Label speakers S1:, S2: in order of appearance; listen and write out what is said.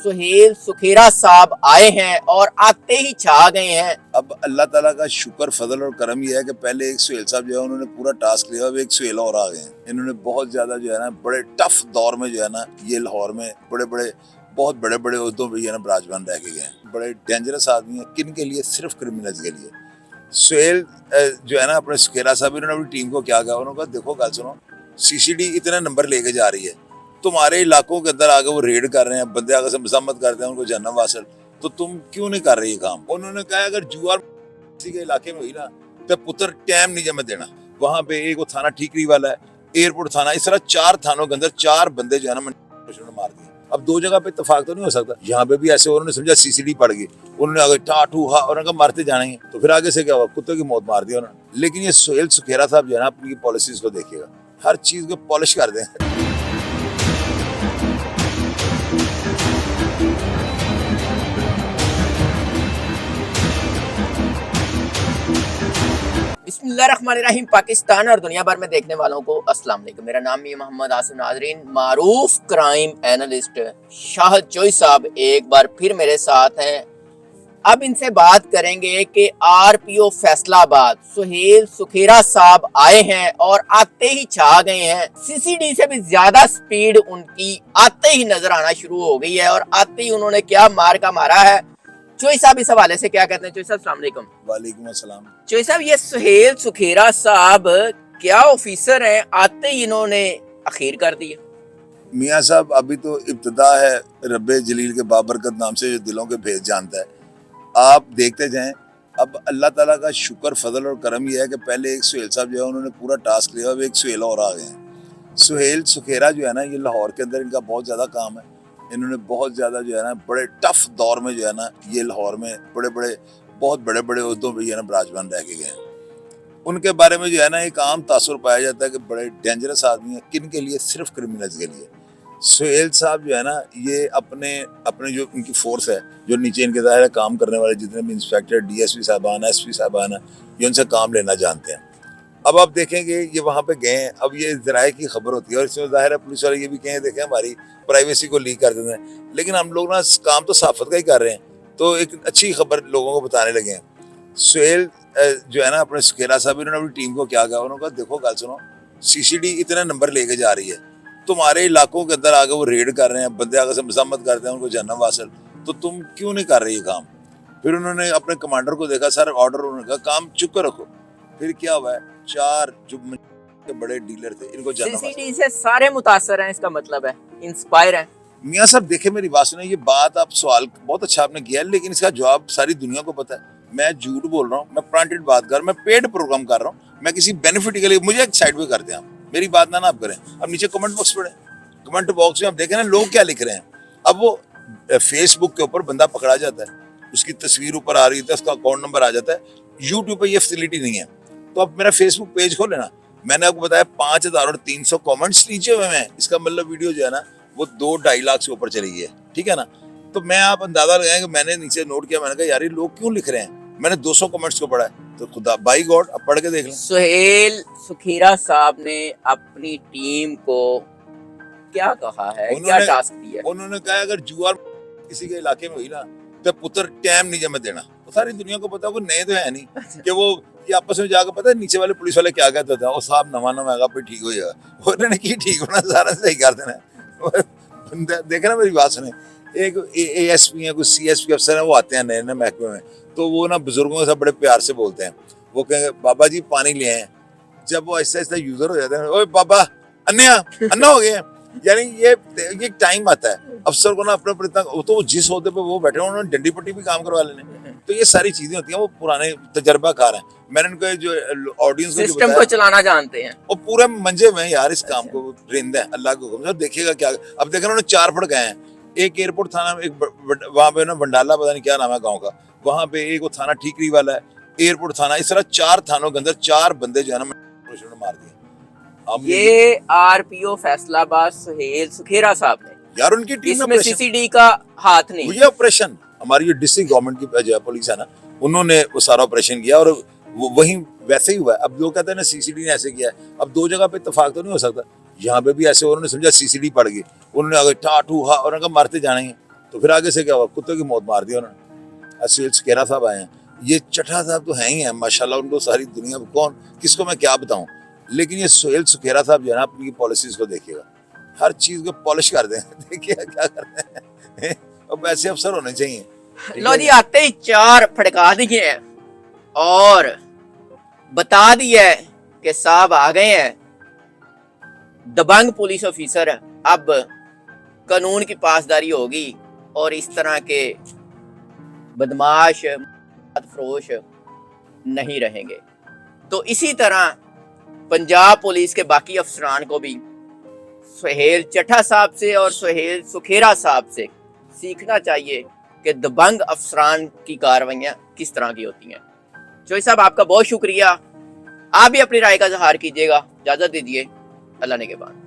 S1: सुहेल सुखेरा साहब आए हैं और आते ही छा गए हैं।
S2: अब अल्लाह ताला का शुक्र फजल और करम ये है कि पहले एक सुहेल साहब जो है उन्होंने पूरा टास्क लिया, अब एक सुहेल और आ गए हैं। इन्होंने बहुत ज्यादा जो है ना बड़े टफ दौर में जो है ना ये लाहौर में बहुत बड़े बड़े उहदों पे ना बराजमान रह के गए हैं। बड़े डेंजरस आदमी हैं। किन के लिए? सिर्फ क्रिमिनल्स के लिए। सुहेल जो है ना अपने सुखेरा साहब इन्होंने अपनी टीम को क्या कहा, उन्होंने कहा देखो गल सुनो, सीसीडी इतने नंबर लेके जा रही है, तुम्हारे इलाकों के अंदर आगे वो रेड कर रहे हैं, बंदे आगे से मजम्मत करते हैं, उनको जन्नत हासिल, तो तुम क्यों नहीं कर रही ये काम? उन्होंने कहा अगर जुआर किसी के इलाके में हुई ना तो पुत्र टाइम नहीं जमे देना। वहां पे एक वो थाना ठीकरी वाला है, एयरपोर्ट थाना, इस तरह 4 थानों के अंदर 4 बंदे जो है ना मार दिए। अब 2 जगह पे इत्तेफाक तो नहीं हो सकता। यहाँ पे भी ऐसे उन्होंने समझा सीसीडी पड़ गई, उन्होंने आगे टाटू हा और उनका मारते जाना ही, तो फिर आगे से क्या हुआ, कुत्ते की मौत मार दी उन्होंने। लेकिन ये सुहेल सुखेरा साहब जो है ना अपनी पॉलिसीज को देखिएगा, हर चीज को पॉलिश कर दें।
S1: बिस्मिल्लाहिर्रहमानिर्रहीम। पाकिस्तान और दुनिया भर में देखने वालों को अस्सलाम वालेकुम। मेरा नाम है मोहम्मद आसिम नाजरीन। मारूफ क्राइम एनालिस्ट शाहिद चोई साहब एक बार फिर मेरे साथ हैं। अब इनसे बात करेंगे कि आरपीओ फैसलाबाद सुहेल सुखेरा साहब आए हैं और आते ही छा गए हैं। सीसीडी से भी ज्यादा स्पीड उनकी आते ही नजर आना शुरू हो गई है और आते ही उन्होंने क्या मार का मारा है। चोई साहब इस हवाले से क्या कहते हैं? चोई साहब अस्सलाम वालेकुम।
S2: वालेकुम अस्सलाम।
S1: चोई साहब ये सुहेल सुखेरा साहब क्या ऑफिसर हैं, आते ही इन्होंने अखीर कर दिया?
S2: मियाँ साहब अभी तो इब्तदा है रब्बे जलील के बाबरकत नाम से जो दिलों के भेद जानता है, आप देखते जाएं। अब अल्लाह ताला का शुक्र फजल और करम ये है कि पहले एक सुहेल साहब जो है उन्होंने पूरा टास्क लिया, अब एक सुहेल और आ गए हैं। सुहेल सुखेरा जो है ना ये लाहौर के अंदर इनका बहुत ज़्यादा काम है। इन्होंने बहुत ज़्यादा जो है ना बड़े टफ दौर में जो है ना ये लाहौर में बहुत बड़े बड़े उहदों पे जो है ना बराजमान रह के गए हैं। उनके बारे में जो है ना एक आम तासुर पाया जाता है कि बड़े डेंजरस आदमी हैं। किन के लिए? सिर्फ क्रिमिनल्स के लिए। सुहेल साहब जो है ना ये अपने जो इनकी फोर्स है, जो नीचे इनके ज़ाहिर है काम करने वाले जितने भी इंस्पेक्टर, डीएसपी साहबान, एसपी साहबान है, ये उनसे काम लेना जानते हैं। अब आप देखेंगे ये वहाँ पे गए हैं, अब ये ज़राए की खबर होती है और इसमें ज़ाहिर है पुलिस वाले ये भी कहें देखें हमारी प्राइवेसी को लीक कर देते हैं, लेकिन हम लोग ना काम तो सहाफ़त का ही कर रहे हैं, तो एक अच्छी खबर लोगों को बताने लगे हैं। सुहेल जो है ना अपने सुखेरा साहब इन्होंने अपनी टीम को क्या कहा, उन्होंने कहा देखो गल सुनो, सीसीडी इतने नंबर लेके जा रही है, तुम्हारे इलाकों के अंदर आगे वो रेड कर रहे हैं, बंदे आगे से मजम्मत करते हैं, उनको जन्नत हासिल, तो तुम क्यों नहीं कर रही ये काम? फिर उन्होंने अपने कमांडर को देखा, सर ऑर्डर, उन्होंने कहा काम चुप कर रखो। फिर क्या हुआ है, 4 जो बड़े डीलर थे इनको
S1: सीसीडी से सारे मुतासर हैं, इसका मतलब है इंस्पायर हैं।
S2: मियाँ साहब देखे मेरी बात सुने, ये बात आप सवाल बहुत अच्छा आपने किया है, लेकिन इसका जवाब सारी दुनिया को पता है। मैं झूठ बोल रहा हूँ, मैं प्लांटेड बात कर रहा हूँ, मैं पेड प्रोग्राम कर रहा हूँ, मैं किसी बेनिफिट के लिए, मुझे एक साइड पे कर दें आप, मेरी बात ना आप करें। अब नीचे कमेंट बॉक्स पढ़े, कमेंट बॉक्स में आप देखें ना लोग क्या लिख रहे हैं। अब वो फेसबुक के ऊपर बंदा पकड़ा जाता है, उसकी तस्वीर ऊपर आ रही है, उसका अकाउंट नंबर आ जाता है। यूट्यूब पे ये फैसिलिटी नहीं है, तो आप मेरा फेसबुक पेज खोले ना, मैंने आपको बताया 5300 कमेंट्स नीचे हुए हैं। इसका मतलब वीडियो जो है ना वो 2-2.5 लाख से ऊपर चली है, ठीक है ना। तो मैं आप अंदाजा लगाएं कि मैंने नीचे नोट किया, मैंने कहा यार ये लोग क्यों लिख रहे हैं। मैंने 200 कमेंट्स को पढ़ा है, तो खुदा बाई गॉड अब पढ़ के देख लें।
S1: सुहेल सुखेरा साहब ने अपनी टीम को क्या कहा है, क्या टास्क दिया?
S2: उन्होंने कहा अगर जुआर किसी के इलाके में हुई ना तो पुत्र टाइम नहीं जमे देना। तो सारी दुनिया को पता, वो नए तो है नहीं कि वो ये आपस में जाकर पता है नीचे वाले पुलिस वाले क्या कहते थे, वो साहब नवा आएगा फिर ठीक हो जाएगा। उन्होंने की ठीक होना सारा सही कर देना। देखना मेरी बात सुने, एक एएसपी है, कुछ सीएसपी अफसर है, वो आते हैं नए नए महकमे में, तो वो ना बुजुर्गों के साथ बड़े प्यार से बोलते हैं। वो कहेंगे बाबा जी पानी ले आए। जब वो ऐसा ऐसा यूजर हो जाते हैं, ओए बाबा अन्ना हो गया। यानी ये टाइम आता है अफसर को ना अपने ऊपर इतना, तो जिस होते पे वो बैठे उन्होंने डंडी पट्टी भी काम करवा लेने। तो ये सारी चीजें होती हैं, वो पुराने तजर्बाकार हैं। मैंने उनको जो ऑडियंस
S1: सिस्टम को चलाना जानते हैं,
S2: वो पूरे मंजे में यार इस काम को रिंदा है अल्लाह को हुक्म। देखिएगा क्या, अब देख रहे उन्होंने 4 फट गए हैं। एक एयरपोर्ट थाना, एक वहाँ पे ना बंडाला पता नहीं क्या नाम है गाँव का, वहाँ पे एक वो थाना ठीकरी वाला है, एयरपोर्ट थाना, इस तरह 4 थानों के अंदर 4 बंदे जो है ना मार दिए।
S1: ये आरपीओ फैसलाबाद सुहेल सुखेरा साहब ने,
S2: यार उनकी टीम
S1: में सीसीडी का हाथ नहीं,
S2: ये ऑपरेशन हमारी जो डिस्ट्रिक्ट गवर्नमेंट की पुलिस है ना, उन्होंने वो सारा ऑपरेशन किया और वही वैसे ही हुआ है। अब लोग कहते हैं ना सीसीडी ने ऐसे किया है, अब 2 जगह पे इत्तेफाक तो नहीं हो सकता। यहाँ पे भी ऐसे उन्होंने समझा सीसीडी पड़ गई, उन्होंने आगे टाटू हा और उनका मारते जाना ही, تو پھر آگے سے کیا ہوا؟ کتے کی موت مار دی انہوں نے. سہیل سکھیرا صاحب آئے ہیں, یہ چٹھا صاحب تو ہیں ہی ہیں ماشاءاللہ, ان کو ساری دنیا کون کس کو میں کیا بتاؤں, لیکن یہ سہیل سکھیرا صاحب جو ہے نا اپنی پالیسیز کو دیکھیے گا, ہر چیز کو پالش کر دیں. دیکھیے کیا کرتے ہیں, اب ایسے افسر ہونے چاہیے.
S1: لو جی آتے ہی 4 پھڑکا دیے ہیں اور بتا دیا ہے کہ صاحب آ گئے ہیں دبنگ پولیس آفیسر, اب قانون کی پاسداری ہوگی اور اس طرح کے بدماش فروش نہیں رہیں گے. تو اسی طرح پنجاب پولیس کے باقی افسران کو بھی سہیل چٹھا صاحب سے اور سہیل سکھیرا صاحب سے سیکھنا چاہیے کہ دبنگ افسران کی کارروائیاں کس طرح کی ہوتی ہیں. چوئی صاحب آپ کا بہت شکریہ, آپ بھی اپنی رائے کا اظہار کیجیے گا. اجازت دیجیے, اللہ نے کے بعد.